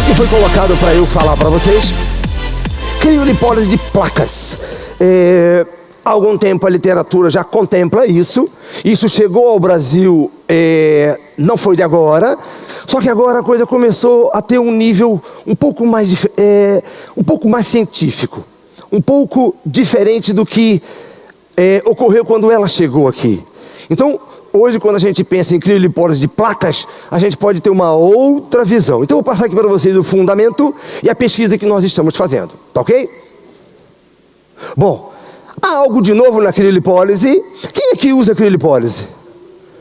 que foi colocado para eu falar para vocês. Criolipólise de placas. Há algum tempo a literatura já contempla isso. Isso chegou ao Brasil, não foi de agora. Só que agora a coisa começou a ter um nível um pouco mais científico. Um pouco diferente do que ocorreu quando ela chegou aqui. Então, hoje, quando a gente pensa em criolipólise de placas, a gente pode ter uma outra visão. Então, eu vou passar aqui para vocês o fundamento e a pesquisa que nós estamos fazendo. Tá ok? Bom, há algo de novo na criolipólise. Quem é que usa criolipólise?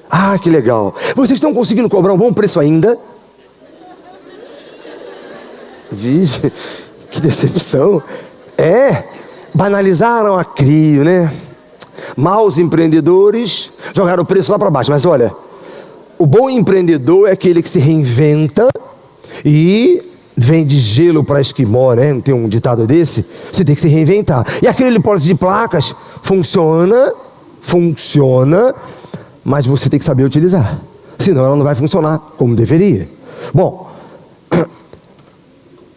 Ah, que legal. Vocês estão conseguindo cobrar um bom preço ainda? Vixe, que decepção. Banalizaram a crio, né? Maus empreendedores jogaram o preço lá para baixo. Mas olha, o bom empreendedor é aquele que se reinventa e vende gelo para esquimó, né? Não tem um ditado desse? Você tem que se reinventar. E a criolipólise de placas funciona, mas você tem que saber utilizar. Senão ela não vai funcionar como deveria. Bom,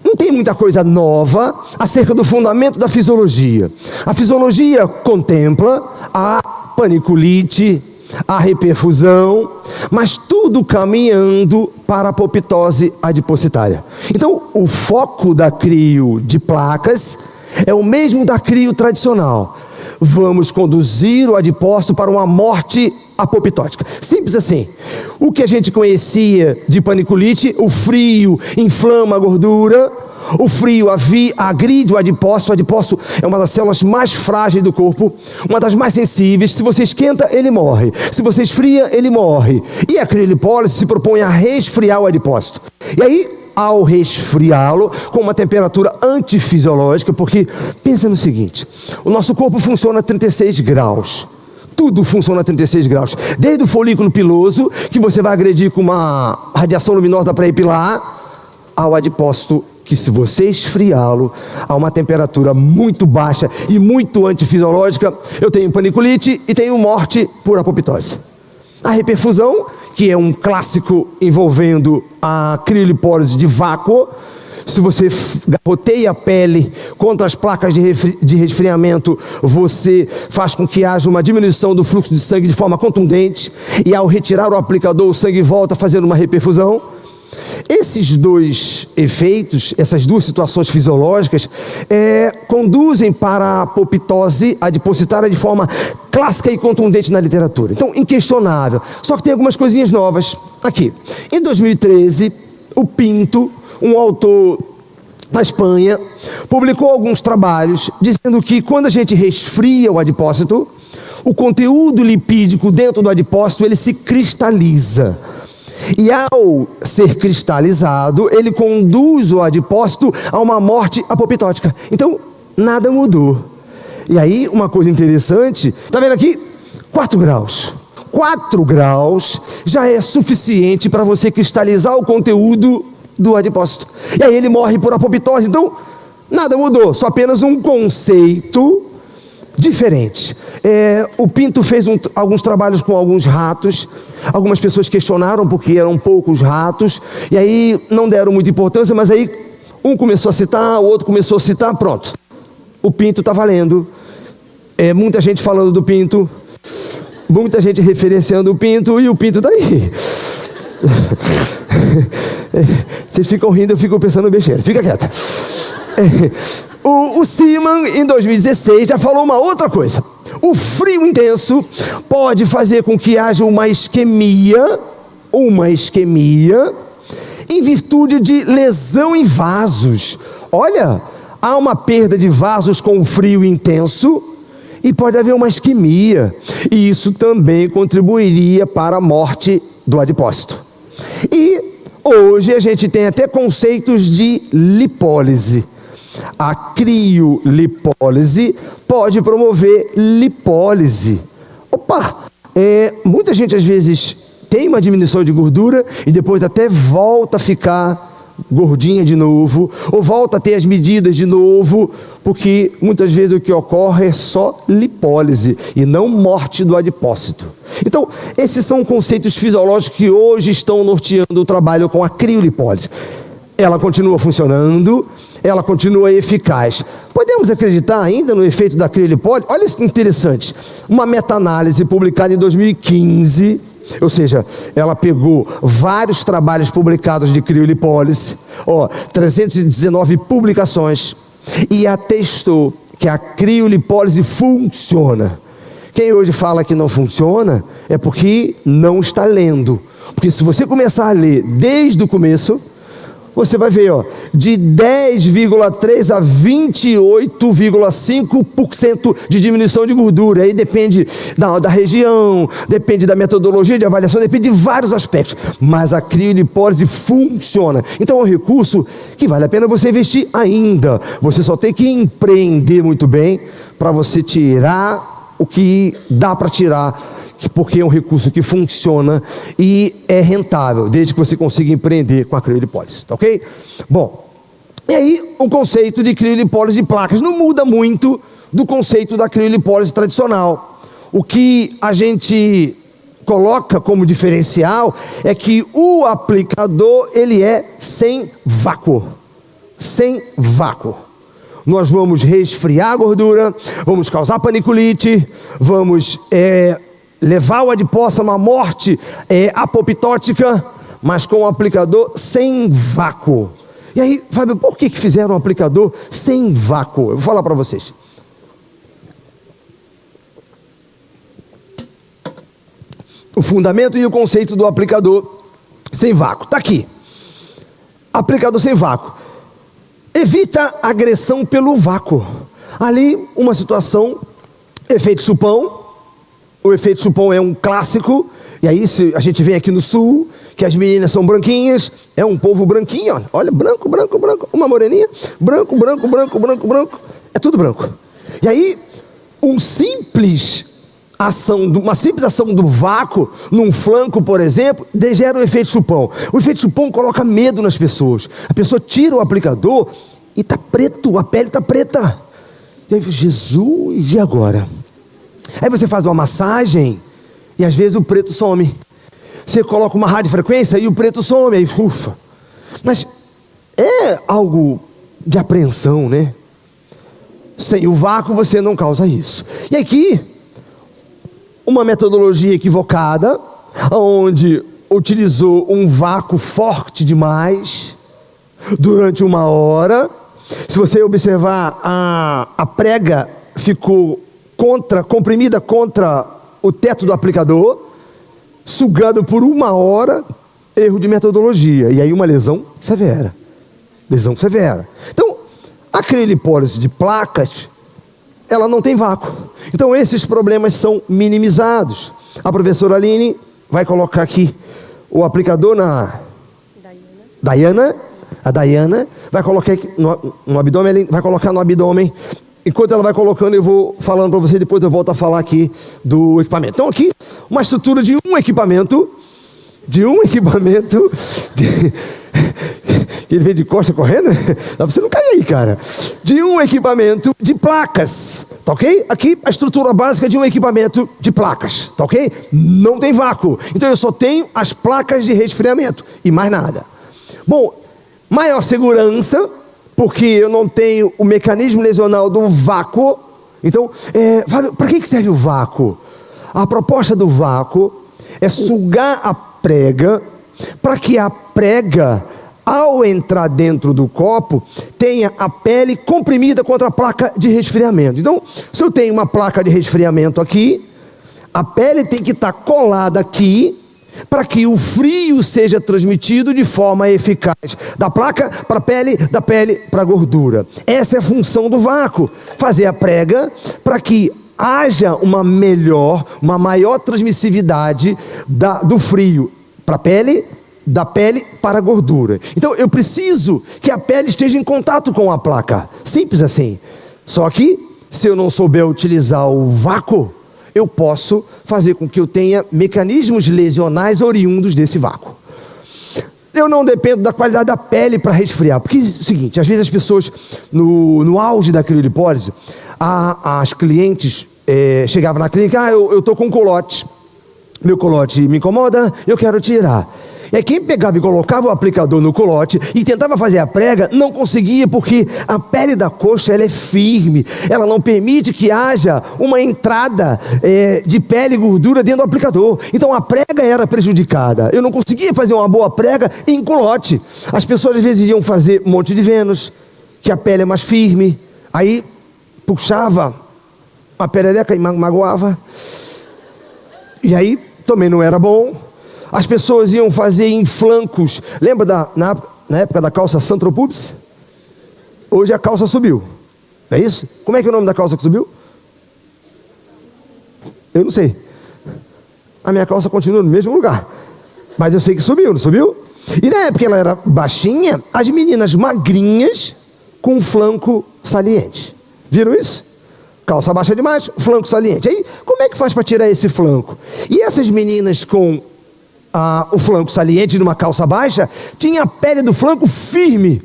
não tem muita coisa nova acerca do fundamento da fisiologia. A fisiologia contempla a paniculite, a reperfusão, mas tudo caminhando para a apoptose adipositária. Então, o foco da crio de placas é o mesmo da crio tradicional. Vamos conduzir o adipócito para uma morte apoptótica. Simples assim. O que a gente conhecia de paniculite, o frio inflama a gordura, o frio agride o adipócito. O adipócito é uma das células mais frágeis do corpo, uma das mais sensíveis. Se você esquenta, ele morre. Se você esfria, ele morre. E a criolipólise se propõe a resfriar o adipócito. E aí, ao resfriá-lo com uma temperatura antifisiológica, porque pensa no seguinte: o nosso corpo funciona a 36 graus. Tudo funciona a 36 graus. Desde o folículo piloso, que você vai agredir com uma radiação luminosa para epilar, ao adipócito, que se você esfriá-lo a uma temperatura muito baixa e muito antifisiológica, eu tenho paniculite e tenho morte por apoptose. A reperfusão, que é um clássico envolvendo a criolipólise de vácuo. Se você garroteia a pele contra as placas de resfriamento, você faz com que haja uma diminuição do fluxo de sangue de forma contundente, e ao retirar o aplicador, o sangue volta fazendo uma reperfusão. Esses dois efeitos, essas duas situações fisiológicas, conduzem para a apoptose adipositária de forma clássica e contundente na literatura. Então, inquestionável. Só que tem algumas coisinhas novas aqui. Em 2013, o Pinto, um autor na Espanha, publicou alguns trabalhos dizendo que quando a gente resfria o adipócito, o conteúdo lipídico dentro do adipócito, ele se cristaliza. E ao ser cristalizado, ele conduz o adipócito a uma morte apoptótica. Então, nada mudou. E aí, uma coisa interessante, tá vendo aqui? 4 graus. 4 graus já é suficiente para você cristalizar o conteúdo do adipócito. E aí ele morre por apoptose. Então, nada mudou, só apenas um conceito diferente. O Pinto fez alguns trabalhos com alguns ratos. Algumas pessoas questionaram porque eram poucos ratos, e aí não deram muita importância, mas aí um começou a citar, o outro começou a citar, pronto. O Pinto está valendo. Muita gente falando do Pinto, muita gente referenciando o Pinto, e o Pinto está aí. Vocês ficam rindo, eu fico pensando besteira. Fica quieta. O Seaman, em 2016, já falou uma outra coisa. O frio intenso pode fazer com que haja uma isquemia, em virtude de lesão em vasos. Olha, há uma perda de vasos com o frio intenso e pode haver uma isquemia. E isso também contribuiria para a morte do adipócito. E hoje a gente tem até conceitos de lipólise. A criolipólise pode promover lipólise. Muita gente às vezes tem uma diminuição de gordura e depois até volta a ficar gordinha de novo, ou volta a ter as medidas de novo, porque muitas vezes o que ocorre é só lipólise e não morte do adipócito. Então, esses são conceitos fisiológicos que hoje estão norteando o trabalho com a criolipólise. ela continua funcionando, ela continua eficaz. Podemos acreditar ainda no efeito da criolipólise? Olha isso que interessante, uma meta-análise publicada em 2015, ou seja, ela pegou vários trabalhos publicados de criolipólise, 319 publicações, e atestou que a criolipólise funciona. Quem hoje fala que não funciona é porque não está lendo. Porque se você começar a ler desde o começo, você vai ver, de 10,3 a 28,5% de diminuição de gordura. Aí depende da região, depende da metodologia de avaliação, depende de vários aspectos. Mas a criolipólise funciona. Então é um recurso que vale a pena você investir ainda. Você só tem que empreender muito bem para você tirar o que dá para tirar, porque é um recurso que funciona e é rentável, desde que você consiga empreender com a criolipólise, tá ok? Bom, e aí o conceito de criolipólise de placas não muda muito do conceito da criolipólise tradicional. O que a gente coloca como diferencial é que o aplicador, ele é sem vácuo. Sem vácuo. Nós vamos resfriar a gordura, vamos causar paniculite, vamos levar o adiposa a uma morte apoptótica, mas com um aplicador sem vácuo. E aí, Fábio, por que fizeram um aplicador sem vácuo? Eu vou falar para vocês. O fundamento e o conceito do aplicador sem vácuo. Está aqui. Aplicador sem vácuo. Evita agressão pelo vácuo. Ali, uma situação, efeito chupão. O efeito chupão é um clássico. E aí, se a gente vem aqui no sul, que as meninas são branquinhas, é um povo branquinho, olha, branco, branco, branco, uma moreninha, branco, branco, branco, branco, branco, é tudo branco. E aí, uma simples ação do vácuo, num flanco, por exemplo, gera o efeito chupão. O efeito chupão coloca medo nas pessoas. A pessoa tira o aplicador e está preto, a pele está preta. E aí, Jesus, e agora? Aí você faz uma massagem e às vezes o preto some. Você coloca uma radiofrequência e o preto some, aí ufa. Mas é algo de apreensão, né? Sem o vácuo você não causa isso. E aqui, uma metodologia equivocada, onde utilizou um vácuo forte demais, durante 1 hora. Se você observar, a prega ficou comprimida contra o teto do aplicador, sugado por 1 hora, erro de metodologia, e aí uma lesão severa. Lesão severa. Então, a criolipólise de placas, ela não tem vácuo. Então, esses problemas são minimizados. A professora Aline vai colocar aqui o aplicador na... A Dayana vai colocar aqui no abdômen, vai colocar no abdômen. Enquanto ela vai colocando, eu vou falando para você, depois eu volto a falar aqui do equipamento. Então aqui, uma estrutura de um equipamento, ele veio de costa correndo, dá para você não cair aí, cara. De um equipamento de placas, tá ok? Aqui a estrutura básica de um equipamento de placas, tá ok? Não tem vácuo, então eu só tenho as placas de resfriamento e mais nada. Bom, maior segurança, porque eu não tenho o mecanismo lesional do vácuo. Então, Fábio, para que serve o vácuo? A proposta do vácuo é sugar a prega, para que a prega, ao entrar dentro do copo, tenha a pele comprimida contra a placa de resfriamento. Então, se eu tenho uma placa de resfriamento aqui, a pele tem que estar colada aqui, para que o frio seja transmitido de forma eficaz, da placa para a pele, da pele para a gordura. Essa é a função do vácuo, fazer a prega para que haja uma maior transmissividade do frio para a pele, da pele para a gordura. Então eu preciso que a pele esteja em contato com a placa, simples assim. Só que se eu não souber utilizar o vácuo, eu posso fazer com que eu tenha mecanismos lesionais oriundos desse vácuo. Eu não dependo da qualidade da pele para resfriar, porque é o seguinte, às vezes as pessoas, no auge da criolipólise, as clientes chegavam na clínica, eu estou com colote, meu colote me incomoda, eu quero tirar. É quem pegava e colocava o aplicador no culote e tentava fazer a prega, não conseguia, porque a pele da coxa ela é firme, ela não permite que haja uma entrada de pele e gordura dentro do aplicador. Então a prega era prejudicada. Eu não conseguia fazer uma boa prega em culote. As pessoas às vezes iam fazer Monte de Vênus, que a pele é mais firme, aí puxava a perereca e magoava, e aí também não era bom. As pessoas iam fazer em flancos. Lembra na época da calça Santropubis? Hoje a calça subiu, não é isso? Como é que é o nome da calça que subiu? Eu não sei. A minha calça continua no mesmo lugar, mas eu sei que subiu, não subiu? E na época ela era baixinha, as meninas magrinhas com um flanco saliente. Viram isso? Calça baixa demais, flanco saliente. Aí, como é que faz para tirar esse flanco? E essas meninas com o flanco saliente numa calça baixa, tinha a pele do flanco firme.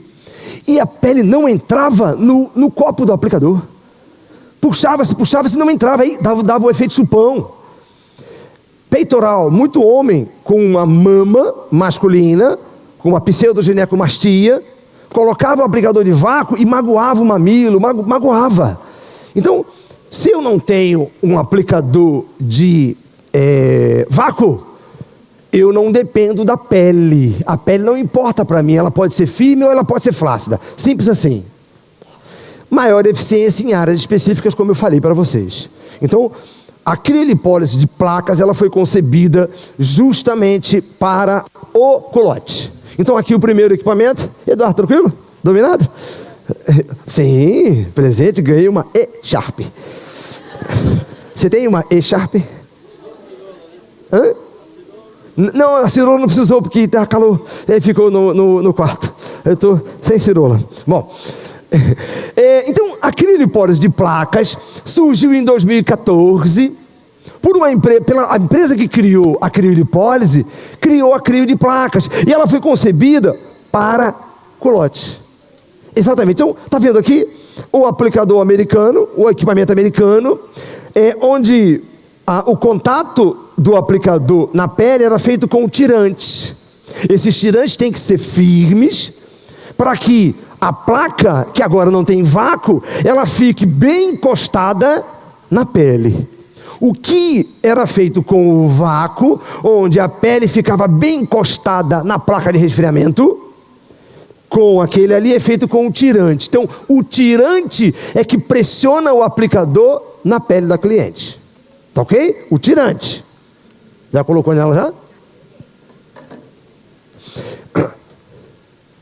E a pele não entrava no copo do aplicador. Puxava-se, não entrava. Aí dava o efeito chupão. Peitoral, muito homem com uma mama masculina, com uma pseudoginecomastia, colocava o aplicador de vácuo e magoava o mamilo, magoava. Então, se eu não tenho um aplicador de vácuo, eu não dependo da pele. A pele não importa para mim, ela pode ser firme ou ela pode ser flácida. Simples assim. Maior eficiência em áreas específicas, como eu falei para vocês. Então, a criolipólise de placas, ela foi concebida justamente para o culote. Então, aqui o primeiro equipamento. Eduardo, tranquilo? Dominado? Sim, presente, ganhei uma E-Sharp. Você tem uma E-Sharp? Hã? Não, a cirola não precisou, porque está calor. Ele ficou no quarto. Eu estou sem cirola. Bom, então a criolipólise de placas surgiu em 2014 por pela empresa que criou a criolipólise, criou a crio de placas, e ela foi concebida para culote. Exatamente. Então, está vendo aqui o aplicador americano, o equipamento americano, onde o contato do aplicador na pele era feito com tirantes. Esses tirantes têm que ser firmes para que a placa, que agora não tem vácuo, ela fique bem encostada na pele. O que era feito com o vácuo, onde a pele ficava bem encostada na placa de resfriamento, com aquele ali é feito com o tirante. Então, o tirante é que pressiona o aplicador na pele da cliente. Tá ok? O tirante. Já colocou nela já?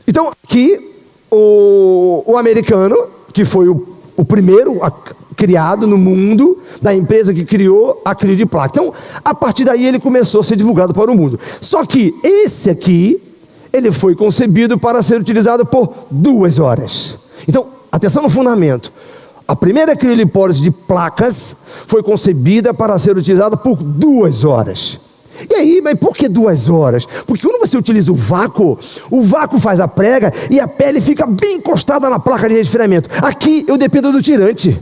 Então, aqui, o americano, que foi o primeiro criado no mundo, da empresa que criou a crio de placa. Então, a partir daí ele começou a ser divulgado para o mundo. Só que esse aqui, ele foi concebido para ser utilizado por 2 horas. Então, atenção no fundamento. A primeira criolipólise de placas foi concebida para ser utilizada por 2 horas. E aí, mas por que 2 horas? Porque quando você utiliza o vácuo faz a prega e a pele fica bem encostada na placa de resfriamento. Aqui eu dependo do tirante.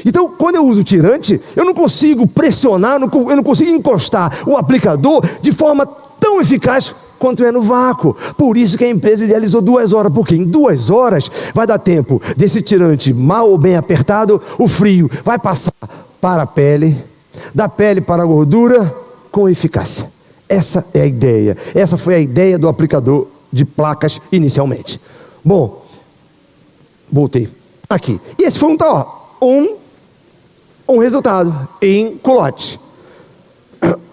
Então, quando eu uso o tirante, eu não consigo pressionar, eu não consigo encostar o aplicador de forma tão eficaz quanto é no vácuo. Por isso que a empresa idealizou 2 horas, porque em 2 horas vai dar tempo desse tirante mal ou bem apertado, o frio vai passar para a pele, da pele para a gordura, com eficácia. Essa é a ideia. Essa foi a ideia do aplicador de placas inicialmente. Bom, voltei aqui. E esse foi um resultado em culote.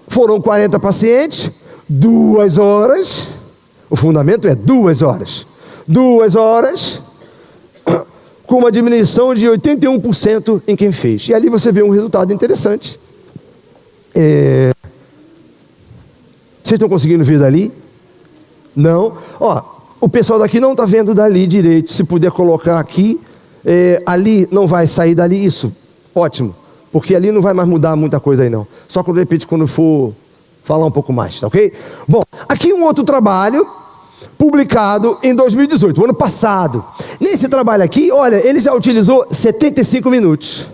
Foram 40 pacientes, 2 horas. O fundamento é 2 horas. 2 horas, com uma diminuição de 81% em quem fez. E ali você vê um resultado interessante. Vocês estão conseguindo ver dali? Não? Ó, o pessoal daqui não está vendo dali direito. Se puder colocar aqui, ali não vai sair dali. Isso, ótimo. Porque ali não vai mais mudar muita coisa aí não. Só de repente quando for falar um pouco mais, tá ok? Bom, aqui um outro trabalho publicado em 2018, o ano passado. Nesse trabalho aqui, olha, ele já utilizou 75 minutos.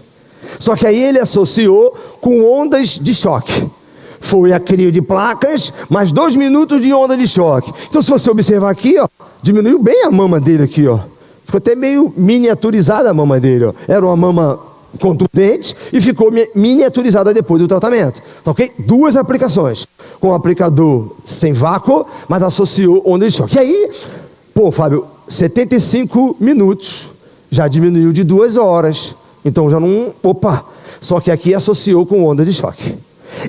Só que aí ele associou com ondas de choque. foi a crio de placas, mais 2 minutos de onda de choque. Então, se você observar aqui, ó, diminuiu bem a mama dele aqui, ó. Ficou até meio miniaturizada a mama dele, ó. Era uma mama contundente e ficou miniaturizada depois do tratamento. Tá, ok? 2 aplicações. Com o aplicador sem vácuo, mas associou onda de choque. E aí, pô, Fábio, 75 minutos. Já diminuiu de 2 horas. Então já não... Opa! Só que aqui associou com onda de choque.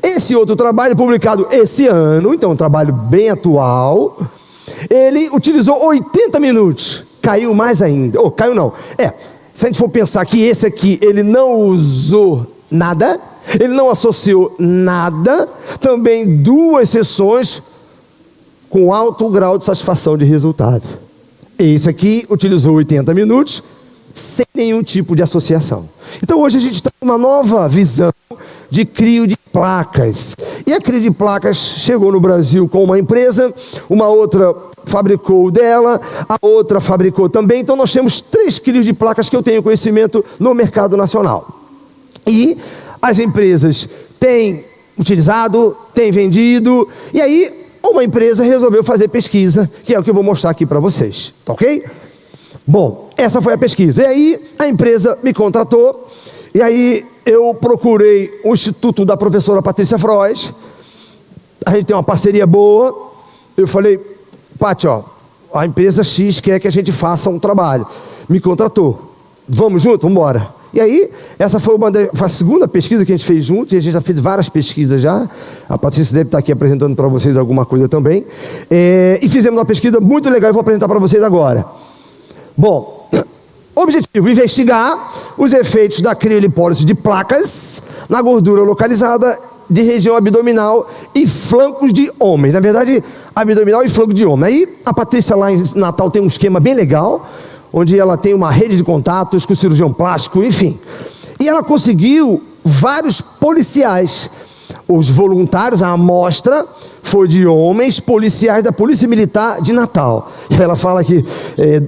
Esse outro trabalho, publicado esse ano, então um trabalho bem atual, ele utilizou 80 minutos. Caiu mais ainda. Ou caiu não. Se a gente for pensar que esse aqui, ele não usou nada, ele não associou nada, também 2 sessões com alto grau de satisfação de resultado. Esse aqui utilizou 80 minutos, sem nenhum tipo de associação. Então hoje a gente está com uma nova visão de crio de placas. E a crio de placas chegou no Brasil com uma empresa, uma outra fabricou dela, a outra fabricou também. Então nós temos 3 crios de placas que eu tenho conhecimento no mercado nacional. E as empresas têm utilizado, têm vendido, e aí uma empresa resolveu fazer pesquisa, que é o que eu vou mostrar aqui para vocês, tá ok? Bom, essa foi a pesquisa. E aí a empresa me contratou, e aí eu procurei o instituto da professora Patrícia Frois. A gente tem uma parceria boa. Eu falei, Paty, ó, a empresa X quer que a gente faça um trabalho. Me contratou. Vamos junto? Vamos embora. E aí, essa foi a segunda pesquisa que a gente fez junto, e a gente já fez várias pesquisas já. A Patrícia deve estar aqui apresentando para vocês alguma coisa também. E fizemos uma pesquisa muito legal, eu vou apresentar para vocês agora. Bom, objetivo: investigar os efeitos da criolipólise de placas na gordura localizada de região abdominal e flancos de homens. Na verdade, abdominal e flanco de homem. Aí a Patrícia lá em Natal tem um esquema bem legal, onde ela tem uma rede de contatos com o cirurgião plástico, enfim. E ela conseguiu vários policiais. Os voluntários, a amostra foi de homens policiais da Polícia Militar de Natal. E ela fala que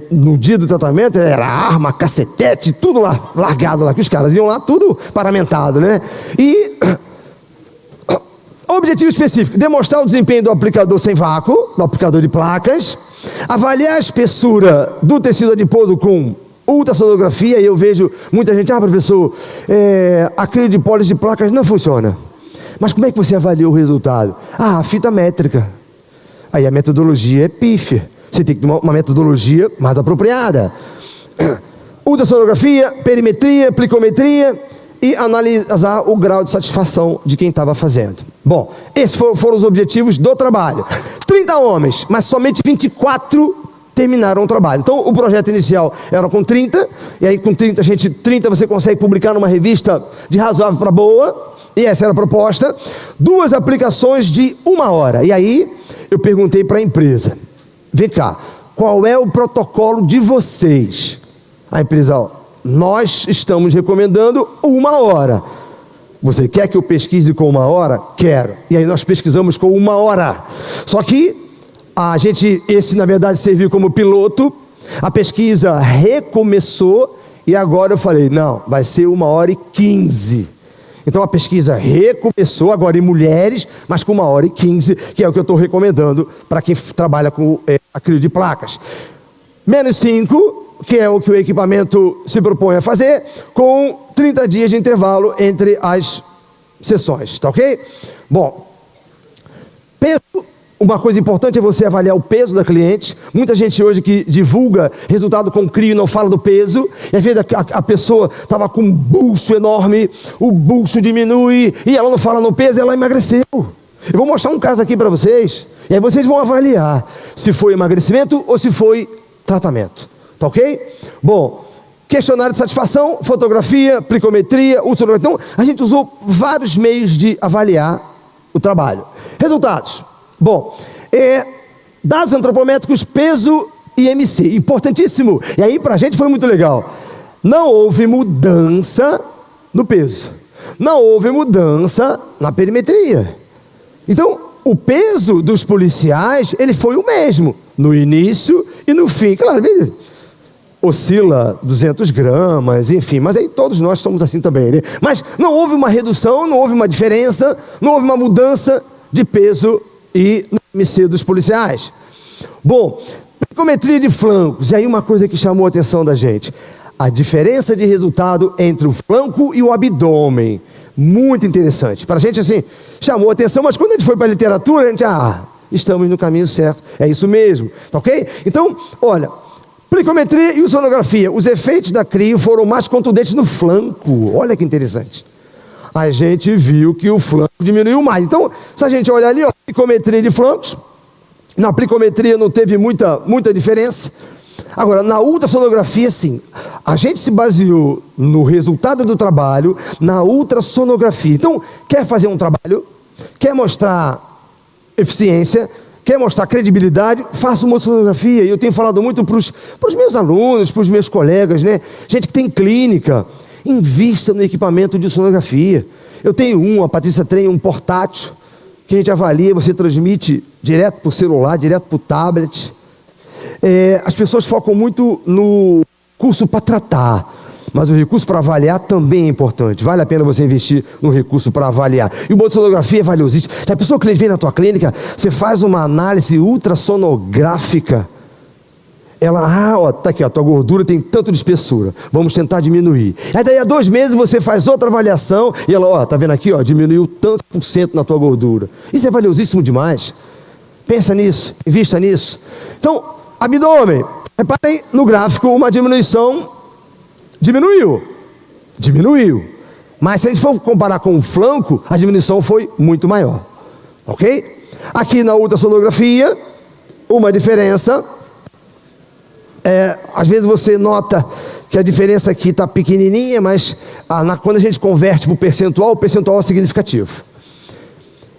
no dia do tratamento era arma, cacetete, tudo lá, largado lá, que os caras iam lá tudo paramentado, né? E objetivo específico: demonstrar o desempenho do aplicador sem vácuo, do aplicador de placas, avaliar a espessura do tecido adiposo com ultrassonografia. E eu vejo muita gente, professor, a criolipólise de placas não funciona. Mas como é que você avaliou o resultado? A fita métrica. Aí a metodologia é pífia. Você tem que tomar uma metodologia mais apropriada. Ultrassonografia, perimetria, plicometria e analisar o grau de satisfação de quem estava fazendo. Bom, esses foram os objetivos do trabalho. 30 homens, mas somente 24 terminaram o trabalho. Então o projeto inicial era com 30, e aí com 30 você consegue publicar numa revista de razoável para boa, e essa era a proposta. 2 aplicações de 1 hora. E aí eu perguntei para a empresa: vem cá, qual é o protocolo de vocês? A empresa: ó, nós estamos recomendando 1 hora. Você quer que eu pesquise com 1 hora? Quero. E aí nós pesquisamos com 1 hora. Só que esse na verdade serviu como piloto. A pesquisa recomeçou e agora eu falei, não, vai ser 1h15. Então a pesquisa recomeçou agora em mulheres, mas com 1h15, que é o que eu estou recomendando para quem trabalha com a crio de placas. Menos 5, que é o que o equipamento se propõe a fazer, com 30 dias de intervalo entre as sessões, tá ok? Bom, peso. Uma coisa importante é você avaliar o peso da cliente. Muita gente hoje que divulga resultado com crio não fala do peso. E às vezes a pessoa estava com um bucho enorme, o bucho diminui e ela não fala no peso, ela emagreceu. Eu vou mostrar um caso aqui para vocês, e aí vocês vão avaliar se foi emagrecimento ou se foi tratamento, tá ok? Bom, questionário de satisfação, fotografia, plicometria, ultrassonografia. Então a gente usou vários meios de avaliar o trabalho. Resultados. Bom, dados antropométricos, peso e IMC, importantíssimo. E aí para a gente foi muito legal. Não houve mudança no peso, não houve mudança na perimetria. Então o peso dos policiais, ele foi o mesmo no início e no fim. Claro, oscila 200 gramas, enfim, mas aí todos nós somos assim também, né? Mas não houve uma redução, não houve uma diferença, não houve uma mudança de peso e no IMC dos policiais. Bom, plicometria de flancos, e aí uma coisa que chamou a atenção da gente, a diferença de resultado entre o flanco e o abdômen, muito interessante, para a gente assim, chamou a atenção, mas quando a gente foi para a literatura, a gente, estamos no caminho certo, é isso mesmo, tá ok? Então, olha, plicometria e ultrassonografia, os efeitos da crio foram mais contundentes no flanco. Olha que interessante. A gente viu que o flanco diminuiu mais. Então, se a gente olhar ali, ó, plicometria de flancos, na plicometria não teve muita diferença. Agora, na ultrassonografia, sim. A gente se baseou no resultado do trabalho na ultrassonografia. Então, quer fazer um trabalho, quer mostrar eficiência, quer mostrar credibilidade, faça uma ultrassonografia. E eu tenho falado muito para os meus alunos, para os meus colegas, né? Gente que tem clínica, invista no equipamento de sonografia. Eu tenho a Patrícia tem um portátil, que a gente avalia, você transmite direto para o celular, direto para o tablet. As pessoas focam muito no curso para tratar, mas o recurso para avaliar também é importante. Vale a pena você investir no recurso para avaliar. E o sonografia é valiosíssimo. Já a pessoa que vem na tua clínica, você faz uma análise ultrassonográfica. Ela, tá aqui, a tua gordura tem tanto de espessura, vamos tentar diminuir. Aí daí a 2 meses você faz outra avaliação e ela, tá vendo aqui, diminuiu tanto % na tua gordura. Isso é valiosíssimo demais. Pensa nisso, invista nisso. Então, abdômen, reparem no gráfico, uma diminuição. Diminuiu. Mas se a gente for comparar com o flanco, a diminuição foi muito maior. Ok? Aqui na ultrassonografia, uma diferença. Às vezes você nota que a diferença aqui está pequenininha, mas quando a gente converte para o percentual é significativo.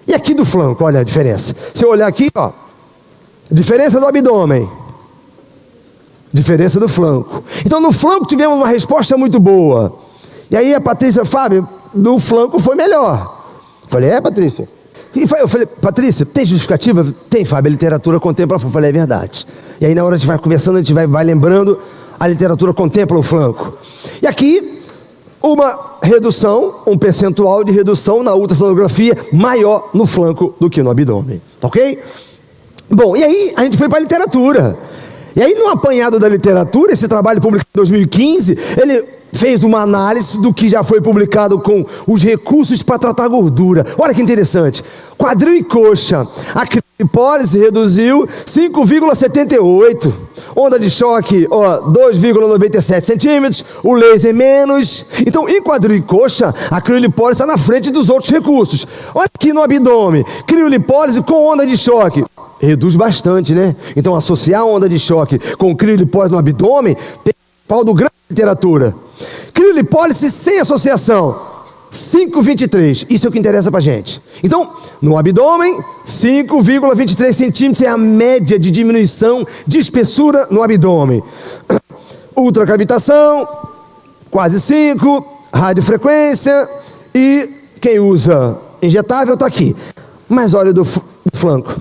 E aqui do flanco, olha a diferença. Se eu olhar aqui, diferença do abdômen. Diferença do flanco. Então no flanco tivemos uma resposta muito boa. E aí a Patrícia, Fábio, do flanco foi melhor. Eu falei, Patrícia? Eu falei, Patrícia, tem justificativa? Tem, Fábio, a literatura contempla. Eu falei, é verdade. E aí na hora a gente vai conversando, a gente vai lembrando, a literatura contempla o flanco. E aqui, uma redução, um percentual de redução na ultrassonografia maior no flanco do que no abdômen. Ok? Bom, e aí a gente foi para a literatura. E aí no apanhado da literatura, esse trabalho publicado em 2015, ele fez uma análise do que já foi publicado com os recursos para tratar gordura. Olha que interessante. Quadril e coxa, a criolipólise reduziu 5,78. Onda de choque, 2,97 centímetros. O laser menos. Então, em quadril e coxa, a criolipólise está na frente dos outros recursos. Olha aqui no abdômen. Criolipólise com onda de choque. Reduz bastante, né? Então, associar a onda de choque com criolipólise no abdômen tem pau do grande literatura. Criolipólise sem associação, 5,23. Isso é o que interessa pra gente. Então, no abdômen, 5,23 centímetros é a média de diminuição de espessura no abdômen. Ultracavitação, quase 5. Radiofrequência. E quem usa injetável está aqui. Mas olha do flanco.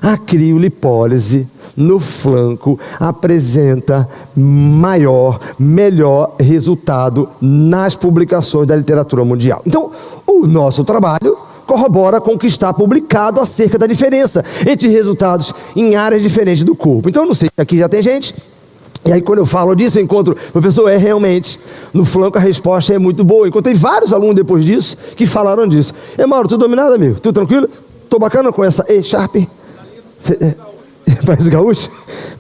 A criolipólise no flanco apresenta melhor resultado nas publicações da literatura mundial. Então, o nosso trabalho corrobora com o que está publicado acerca da diferença entre resultados em áreas diferentes do corpo. Então, eu não sei se aqui já tem gente. E aí quando eu falo disso, eu encontro, professor, realmente, no flanco a resposta é muito boa. Encontrei vários alunos depois disso que falaram disso. Mauro, tudo dominado, amigo? Tudo tranquilo? Tô bacana com essa E-Sharp? Parece gaúcho?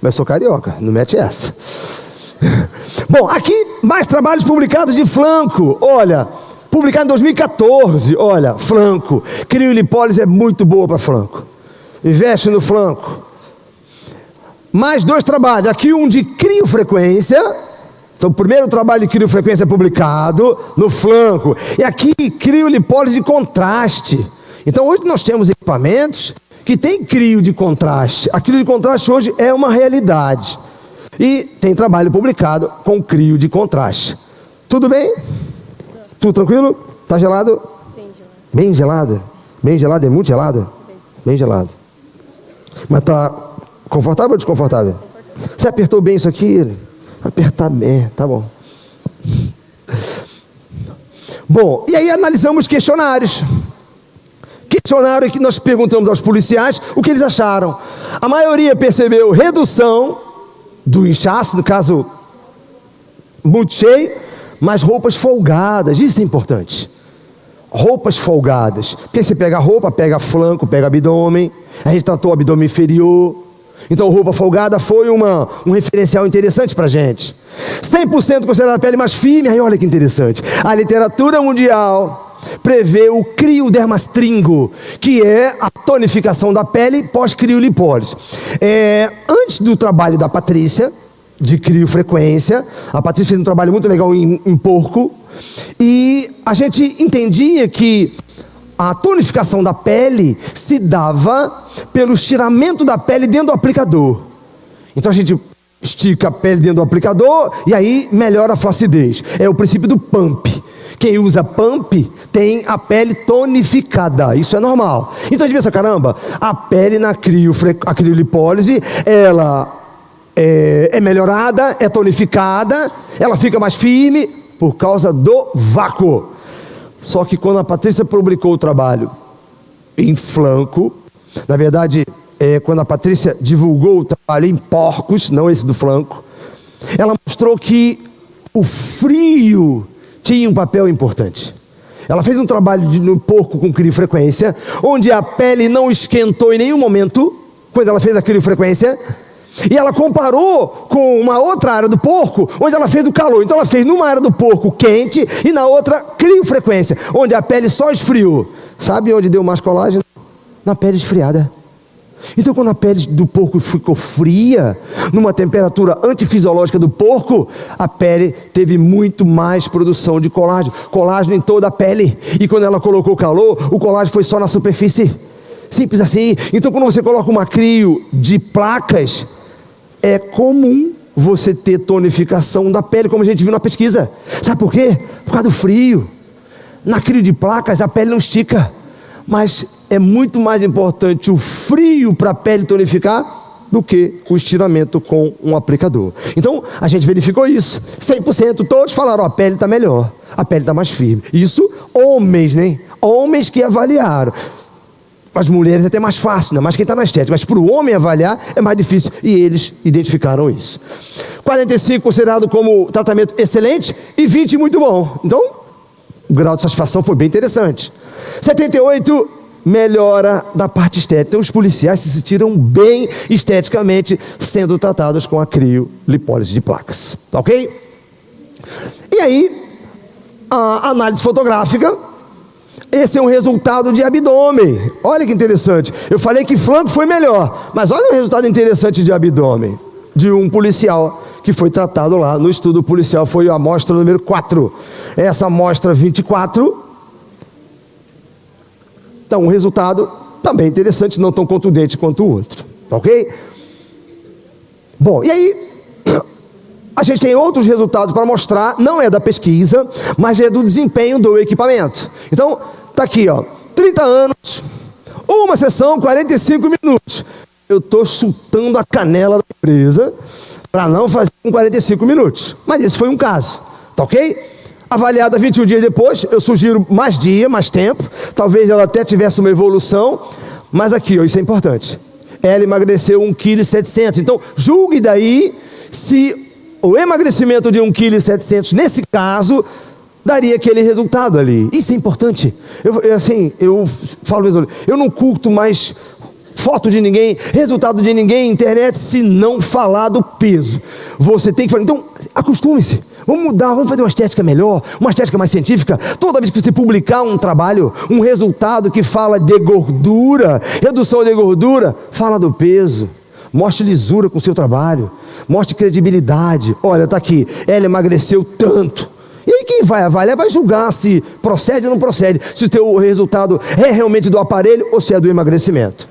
Mas sou carioca, não mete essa. Bom, aqui mais trabalhos publicados de flanco. Olha, publicado em 2014. Olha, flanco. Criolipólise é muito boa para flanco. Investe no flanco. Mais 2 trabalhos. Aqui um de criofrequência. Então, o primeiro trabalho de criofrequência é publicado no flanco. E aqui, criolipólise de contraste. Então, hoje nós temos equipamentos que tem crio de contraste. A crio de contraste hoje é uma realidade. E tem trabalho publicado com crio de contraste. Tudo bem? Tudo tranquilo? Tá gelado? Bem gelado. Bem gelado? É muito gelado? Bem gelado. Mas tá confortável ou desconfortável? Você apertou bem isso aqui? Apertar bem, tá bom. Bom, e aí analisamos questionários. Questionário que nós perguntamos aos policiais o que eles acharam. A maioria percebeu redução do inchaço, no caso, muito cheio, mas roupas folgadas, isso é importante. Roupas folgadas, porque você pega a roupa, pega flanco, pega abdômen, a gente tratou o abdômen inferior, então roupa folgada foi um referencial interessante para a gente. 100% considerada a pele mais firme, aí olha que interessante, a literatura mundial prevê o criodermastringo, que é a tonificação da pele pós-criolipólise. Antes do trabalho da Patrícia, de criofrequência, a Patrícia fez um trabalho muito legal em porco, e a gente entendia que a tonificação da pele se dava pelo estiramento da pele dentro do aplicador. Então a gente estica a pele dentro do aplicador e aí melhora a flacidez. É o princípio do pump. Quem usa pump tem a pele tonificada, isso é normal. Então a gente pensa, caramba, a pele na criolipólise, ela é melhorada, é tonificada, ela fica mais firme por causa do vácuo. Só que quando a Patrícia publicou o trabalho em flanco, na verdade, quando a Patrícia divulgou o trabalho em porcos, não esse do flanco, ela mostrou que o frio tinha um papel importante. Ela fez um trabalho no porco com criofrequência, onde a pele não esquentou em nenhum momento, quando ela fez a criofrequência, e ela comparou com uma outra área do porco, onde ela fez o calor. Então ela fez numa área do porco quente e na outra criofrequência, onde a pele só esfriou. Sabe onde deu mais colágeno? Na pele esfriada. Então quando a pele do porco ficou fria, numa temperatura antifisiológica do porco, a pele teve muito mais produção de colágeno. Colágeno em toda a pele. E quando ela colocou calor, o colágeno foi só na superfície. Simples assim. Então quando você coloca uma crio de placas, é comum você ter tonificação da pele, como a gente viu na pesquisa. Sabe por quê? Por causa do frio. Na crio de placas a pele não estica, mas é muito mais importante o frio para a pele tonificar do que o estiramento com um aplicador. Então a gente verificou isso, 100%, todos falaram, a pele está melhor, a pele está mais firme. Isso homens, né? Homens que avaliaram. As mulheres é até mais fácil, né? Mas quem está na estética, mas para o homem avaliar é mais difícil, e eles identificaram isso. 45 considerado como tratamento excelente e 20 muito bom. Então o grau de satisfação foi bem interessante. 78 melhora da parte estética. Então os policiais se sentiram bem esteticamente sendo tratados com a criolipólise de placas, ok? E aí a análise fotográfica. Esse é um resultado de abdômen. Olha que interessante. Eu falei que flanco foi melhor, mas olha o resultado interessante de abdômen de um policial que foi tratado lá no estudo policial. Foi a amostra número 4. Essa amostra 24. Então um resultado também interessante, não tão contundente quanto o outro, ok? Bom, e aí a gente tem outros resultados para mostrar. Não é da pesquisa, mas é do desempenho do equipamento. Então tá aqui, ó, 30 anos, uma sessão, 45 minutos. Eu estou chutando a canela da empresa para não fazer com 45 minutos, mas esse foi um caso, tá ok? Avaliada 21 dias depois, eu sugiro mais dia, mais tempo, talvez ela até tivesse uma evolução, mas aqui, ó, isso é importante, ela emagreceu 1,7 kg, então julgue daí se o emagrecimento de 1,7 kg, nesse caso, daria aquele resultado ali. Isso é importante. Eu falo, eu não curto mais foto de ninguém, resultado de ninguém, internet, se não falar do peso. Você tem que falar, então, acostume-se. Vamos mudar, vamos fazer uma estética melhor, uma estética mais científica. Toda vez que você publicar um trabalho, um resultado que fala de gordura, redução de gordura, fala do peso. Mostre lisura com o seu trabalho, mostre credibilidade. Olha, está aqui, ela emagreceu tanto. E aí quem vai avaliar vai julgar se procede ou não procede, se o teu resultado é realmente do aparelho ou se é do emagrecimento.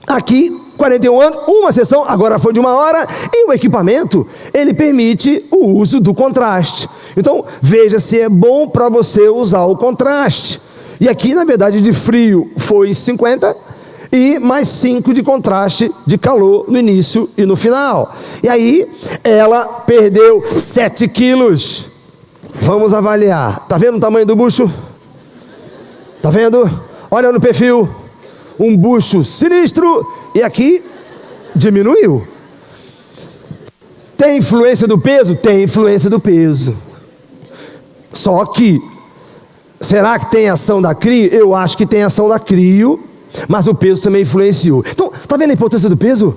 Aqui, 41 anos, uma sessão, agora foi de 1 hora, e o equipamento, ele permite o uso do contraste. Então, veja se é bom para você usar o contraste. E aqui, na verdade, de frio foi 50, e mais 5 de contraste de calor no início e no final. E aí ela perdeu 7 quilos. Vamos avaliar. Tá vendo o tamanho do bucho? Tá vendo? Olha no perfil, um bucho sinistro, e aqui diminuiu. Tem influência do peso? Tem influência do peso. Só que, será que tem ação da crio? Eu acho que tem ação da crio, mas o peso também influenciou. Então, tá vendo a importância do peso?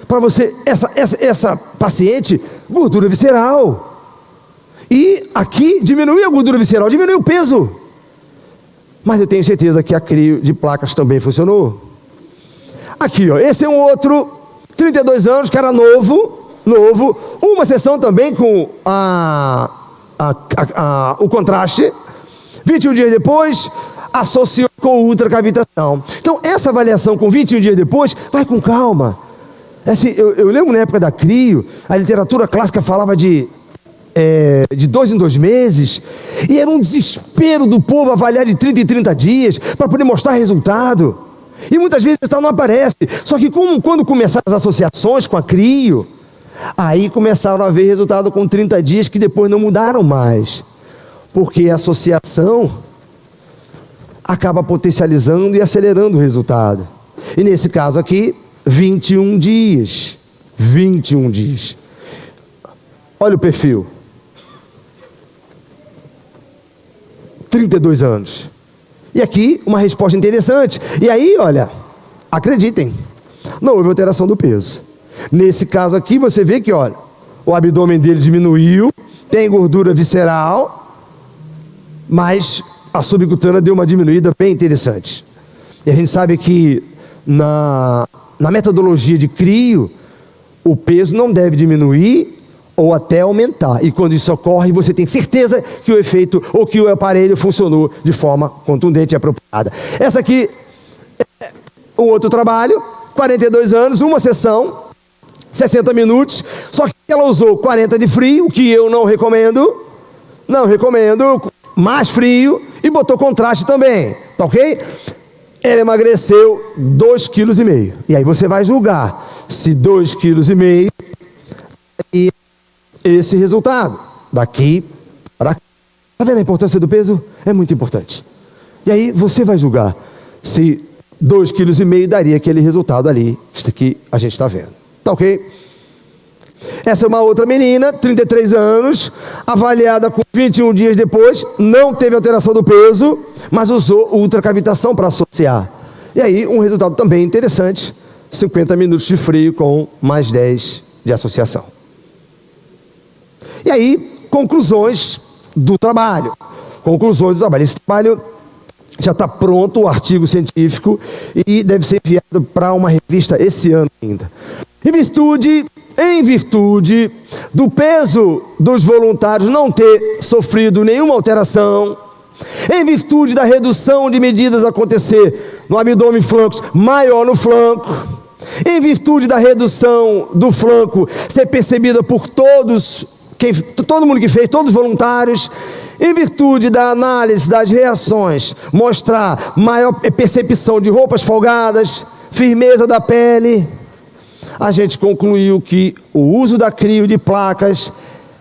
Para você, essa paciente, gordura visceral. E aqui diminuiu a gordura visceral, diminuiu o peso. Mas eu tenho certeza que a crio de placas também funcionou. Aqui, ó, esse é um outro, 32 anos, cara novo. Uma sessão também com o contraste. 21 dias depois, associou com ultracavitação. Então, essa avaliação com 21 dias depois, vai com calma. Assim, eu lembro na época da crio, a literatura clássica falava de 2 em 2 meses, e era um desespero do povo avaliar de 30 em 30 dias, para poder mostrar resultado. E muitas vezes o resultado não aparece. Só que quando começaram as associações com a crio, aí começaram a ver resultado com 30 dias, que depois não mudaram mais. Porque a associação acaba potencializando e acelerando o resultado. E nesse caso aqui, 21 dias. 21 dias. Olha o perfil. 32 anos. E aqui, uma resposta interessante. E aí, olha, acreditem, não houve alteração do peso. Nesse caso aqui, você vê que, olha, o abdômen dele diminuiu, tem gordura visceral, mas a subcutânea deu uma diminuída bem interessante. E a gente sabe que na metodologia de crio, o peso não deve diminuir ou até aumentar. E quando isso ocorre, você tem certeza que o efeito ou que o aparelho funcionou de forma contundente e apropriada. Essa aqui é um outro trabalho, 42 anos, uma sessão, 60 minutos, só que ela usou 40 de frio, que eu não recomendo, mais frio, e botou contraste também, tá ok? Ela emagreceu 2,5 kg. E aí você vai julgar se 2,5 kg e esse resultado, daqui para cá. Está vendo a importância do peso? É muito importante. E aí você vai julgar se 2,5 kg daria aquele resultado ali, que a gente está vendo. Tá ok? Essa é uma outra menina, 33 anos, avaliada com 21 dias depois, não teve alteração do peso, mas usou ultracavitação para associar. E aí um resultado também interessante, 50 minutos de frio com mais 10 de associação. E aí, conclusões do trabalho. Esse trabalho já está pronto, o artigo científico, e deve ser enviado para uma revista esse ano ainda. Em virtude do peso dos voluntários não ter sofrido nenhuma alteração, em virtude da redução de medidas acontecer no abdômen e flancos, maior no flanco, em virtude da redução do flanco ser percebida por todo mundo que fez, todos os voluntários, em virtude da análise das reações, mostrar maior percepção de roupas folgadas, firmeza da pele, a gente concluiu que o uso da crio de placas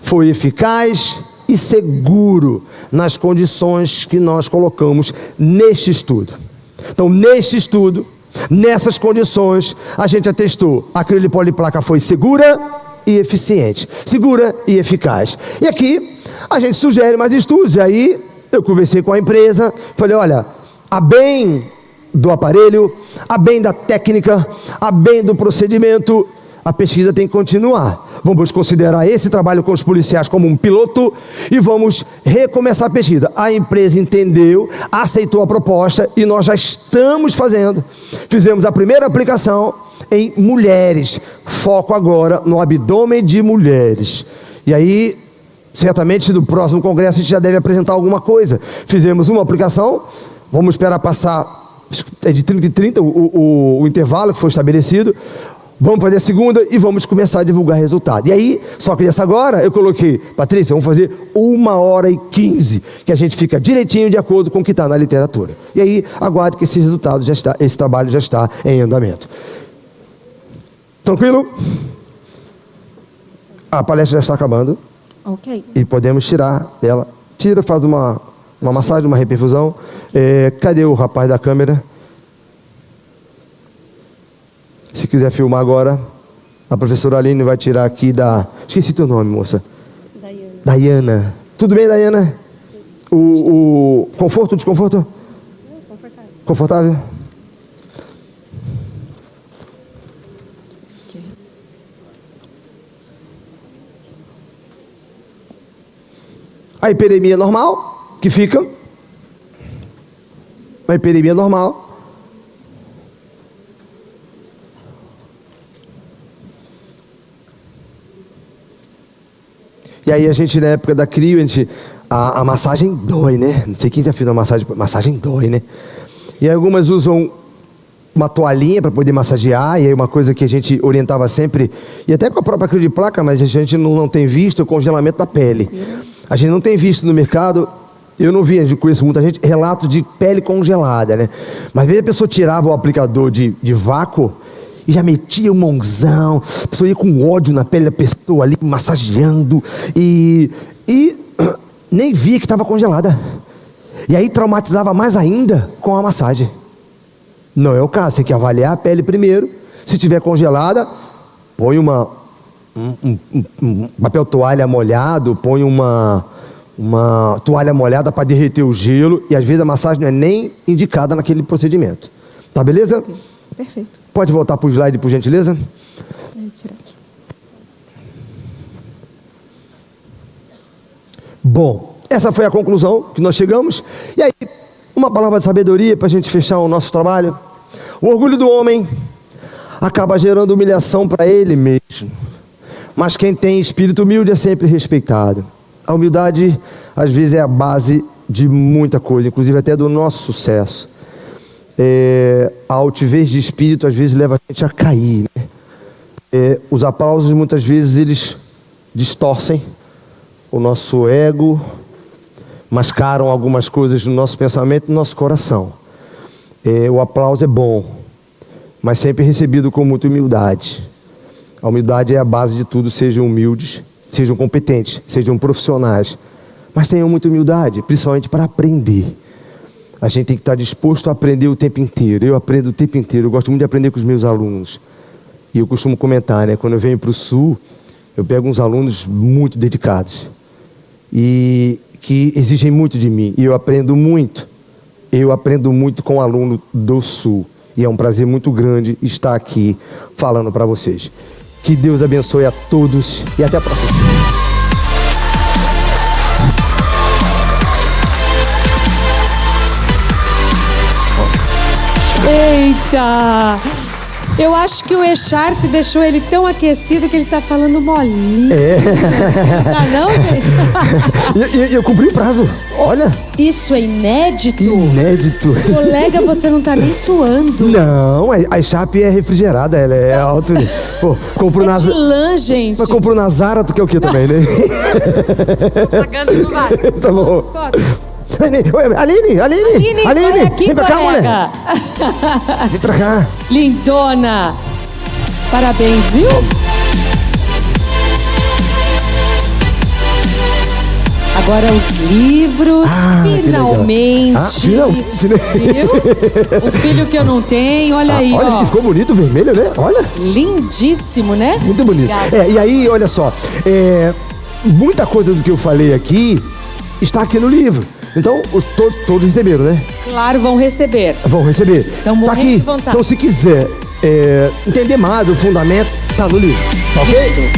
foi eficaz e seguro nas condições que nós colocamos neste estudo. Então, neste estudo, nessas condições, a gente atestou a crio de poliplaca foi segura e eficiente, segura e eficaz. E aqui a gente sugere mais estudos. E aí eu conversei com a empresa, falei: olha, a bem do aparelho, a bem da técnica, a bem do procedimento, a pesquisa tem que continuar. Vamos considerar esse trabalho com os policiais como um piloto e vamos recomeçar a pesquisa. A empresa entendeu, aceitou a proposta e nós já estamos fazendo. Fizemos a primeira aplicação em mulheres, foco agora no abdômen de mulheres. E aí, certamente no próximo congresso a gente já deve apresentar alguma coisa. Fizemos uma aplicação, vamos esperar passar de 30 em 30 o intervalo que foi estabelecido. Vamos fazer a segunda e vamos começar a divulgar resultado. E aí, só que nessa agora, eu coloquei, Patrícia, vamos fazer 1h15, que a gente fica direitinho de acordo com o que está na literatura. E aí, aguarde que esse resultado já está, esse trabalho já está em andamento. Tranquilo? A palestra já está acabando. Ok. E podemos tirar ela. Tira, faz uma massagem, uma reperfusão. Cadê o rapaz da câmera? Se quiser filmar agora, a professora Aline vai tirar aqui da... Esqueci teu nome, moça. Daiana. Tudo bem, Daiana? O conforto, desconforto? Confortável. Confortável? A hiperemia normal, que fica. A hiperemia normal. E aí a gente, na época da crio, a massagem dói, né? Não sei quem já fez uma massagem dói, né? E aí algumas usam uma toalhinha para poder massagear, e aí uma coisa que a gente orientava sempre, e até com a própria crio de placa, mas a gente não tem visto o congelamento da pele. A gente não tem visto no mercado, eu não vi, eu conheço muita gente, relatos de pele congelada, né? Mas às vezes a pessoa tirava o aplicador de vácuo e já metia um mãozão, a pessoa ia com ódio na pele da pessoa ali, massageando, e nem via que estava congelada. E aí traumatizava mais ainda com a massagem. Não é o caso, tem que avaliar a pele primeiro. Se tiver congelada, põe um papel toalha molhado, põe uma toalha molhada para derreter o gelo, e às vezes a massagem não é nem indicada naquele procedimento. Tá beleza? Perfeito. Pode voltar para o slide, por gentileza? Vou tirar aqui. Bom, essa foi a conclusão que nós chegamos. E aí, uma palavra de sabedoria para a gente fechar o nosso trabalho. O orgulho do homem acaba gerando humilhação para ele mesmo. Mas quem tem espírito humilde é sempre respeitado. A humildade, às vezes, é a base de muita coisa, inclusive até do nosso sucesso. A altivez de espírito às vezes leva a gente a cair, né? Os aplausos muitas vezes eles distorcem o nosso ego, mascaram algumas coisas no nosso pensamento e no nosso coração. O aplauso é bom, mas sempre recebido com muita humildade. A humildade é a base de tudo. Sejam humildes, sejam competentes, sejam profissionais, mas tenham muita humildade, principalmente para aprender. A gente tem que estar disposto a aprender o tempo inteiro. Eu aprendo o tempo inteiro. Eu gosto muito de aprender com os meus alunos. E eu costumo comentar, né? Quando eu venho para o Sul, eu pego uns alunos muito dedicados e que exigem muito de mim. E eu aprendo muito. Eu aprendo muito com o aluno do Sul. E é um prazer muito grande estar aqui falando para vocês. Que Deus abençoe a todos e até a próxima. Eita! Eu acho que o E-Sharp deixou ele tão aquecido que ele tá falando molinho. Não, gente? Eu cumpri o prazo. Olha. Isso é inédito? Inédito. Colega, você não tá nem suando. Não, a E-Sharp é refrigerada, ela é alto. Pô, compro na de lã, gente. Mas compro na Zara, tu quer o quê também, né? Propaganda não vale. Tá bom. Aline, aqui, vem pra cá, mulher. Vem pra cá. Lindona. Parabéns, viu? Agora os livros, finalmente. Finalmente, né? Viu? O filho que eu não tenho, olha aí, olha, ó. que ficou bonito, vermelho, né? Olha. Lindíssimo, né? Muito bonito. E aí, olha só, muita coisa do que eu falei aqui está aqui no livro. Então, todos receberam, né? Claro, vão receber. Vão receber. Então, tá aqui. de vontade. Então, se quiser entender mais do fundamento, tá no livro. Tá ok?